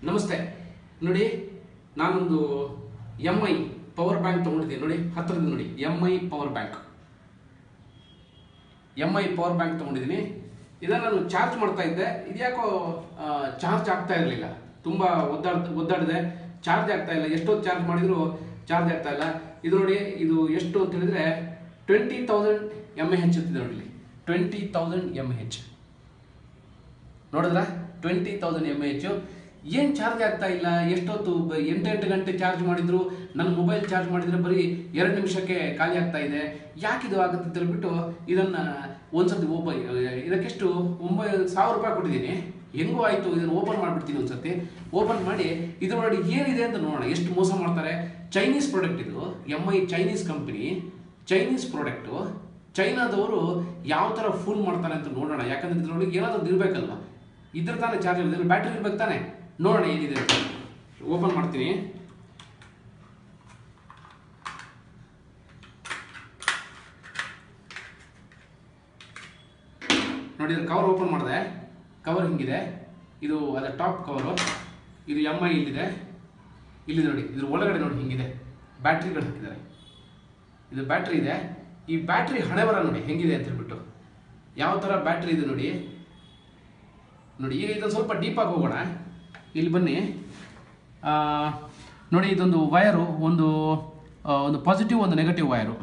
ನಮಸ್ತೆ ನೋಡಿ, ನಾನೊಂದು MI ಪವರ್ ಬ್ಯಾಂಕ್ ತೊಗೊಂಡಿದ್ದೀನಿ ನೋಡಿ, ಹತ್ತಿರದ ನೋಡಿ MI ಪವರ್ ಬ್ಯಾಂಕ್ ತೊಗೊಂಡಿದ್ದೀನಿ. ಇದನ್ನು ನಾನು ಚಾರ್ಜ್ ಮಾಡ್ತಾ ಇದ್ದೆ, ಇದ್ಯಾಕೋ ಚಾರ್ಜ್ ಆಗ್ತಾ ಇರಲಿಲ್ಲ. ತುಂಬ ಒದ್ದಾಡಿದೆ, ಚಾರ್ಜ್ ಆಗ್ತಾ ಇಲ್ಲ. ಎಷ್ಟೊತ್ತು ಚಾರ್ಜ್ ಮಾಡಿದ್ರು ಚಾರ್ಜ್ ಆಗ್ತಾ ಇಲ್ಲ. ಇದು ನೋಡಿ, ಇದು ಎಷ್ಟು ಅಂತ ಹೇಳಿದ್ರೆ 20,000 mAh ಇರ್ತಿದೆ ನೋಡಿ, 20,000 mAh ನೋಡಿದ್ರ, 20,000 mAh. ಏನು ಚಾರ್ಜ್ ಆಗ್ತಾ ಇಲ್ಲ. ಎಷ್ಟೊತ್ತು 8 ಗಂಟೆ ಚಾರ್ಜ್ ಮಾಡಿದ್ರು, ನನ್ನ ಮೊಬೈಲ್ ಚಾರ್ಜ್ ಮಾಡಿದರೆ ಬರೀ 2 ನಿಮಿಷಕ್ಕೆ ಖಾಲಿ ಆಗ್ತಾ ಇದೆ. ಯಾಕಿದು ಆಗುತ್ತೆ ಅಂತ ಹೇಳ್ಬಿಟ್ಟು ಇದನ್ನು ಒಂದ್ಸತಿ ಇದಕ್ಕೆಷ್ಟು 9,000 ರೂಪಾಯಿ ಕೊಟ್ಟಿದ್ದೀನಿ. ಹೆಂಗೂ ಆಯಿತು, ಇದನ್ನು ಓಪನ್ ಮಾಡಿಬಿಡ್ತೀನಿ ಒಂದ್ಸತಿ. ಓಪನ್ ಮಾಡಿ ಇದರೊಳಗೆ ಏನಿದೆ ಅಂತ ನೋಡೋಣ. ಎಷ್ಟು ಮೋಸ ಮಾಡ್ತಾರೆ. ಚೈನೀಸ್ ಪ್ರಾಡಕ್ಟ್ ಇದು, MI Chinese company, Chinese product. ಚೈನಾದವರು ಯಾವ ಥರ ಫೂಲ್ ಮಾಡ್ತಾರೆ ಅಂತ ನೋಡೋಣ. ಯಾಕಂದ್ರೆ ಇದರೊಳಗೆ ಏನಾದರೂ ಇರಬೇಕಲ್ವ, ಇದ್ರ ತಾನೇ ಚಾರ್ಜ್ ಇರೋದಿಲ್ಲ, ಬ್ಯಾಟ್ರಿ ಇರ್ಬೇಕು ತಾನೆ. ನೋಡೋಣ ಏನಿದೆ ಅಂತ. ಓಪನ್ ಮಾಡ್ತೀನಿ. ನೋಡಿ, ಇದು ಕವರ್ ಓಪನ್ ಮಾಡಿದೆ. ಕವರ್ ಹಿಂಗಿದೆ. ಇದು ಅದರ ಟಾಪ್ ಕವರು. ಇದು MI ಇಲ್ಲಿದೆ ನೋಡಿ. ಇದ್ರ ಒಳಗಡೆ ನೋಡಿ ಹಿಂಗಿದೆ, ಬ್ಯಾಟ್ರಿಗಳು ಹಾಕಿದ್ದಾರೆ. ಇದು ಬ್ಯಾಟ್ರಿ ಇದೆ. ಈ ಬ್ಯಾಟ್ರಿ ಹಣೆ ಬರ ನೋಡಿ ಹೆಂಗಿದೆ ಅಂತ ಹೇಳ್ಬಿಟ್ಟು, ಯಾವ ಥರ ಬ್ಯಾಟ್ರಿ ಇದೆ ನೋಡಿ. ಈಗ ಇದೊಂದು ಸ್ವಲ್ಪ ಡೀಪಾಗಿ ಹೋಗೋಣ. ಇಲ್ಲಿ ಬನ್ನಿ. ನೋಡಿ, ಇದೊಂದು ವಯರು, ಒಂದು ಪಾಸಿಟಿವ್ ಒಂದು ನೆಗೆಟಿವ್ ವಯರು.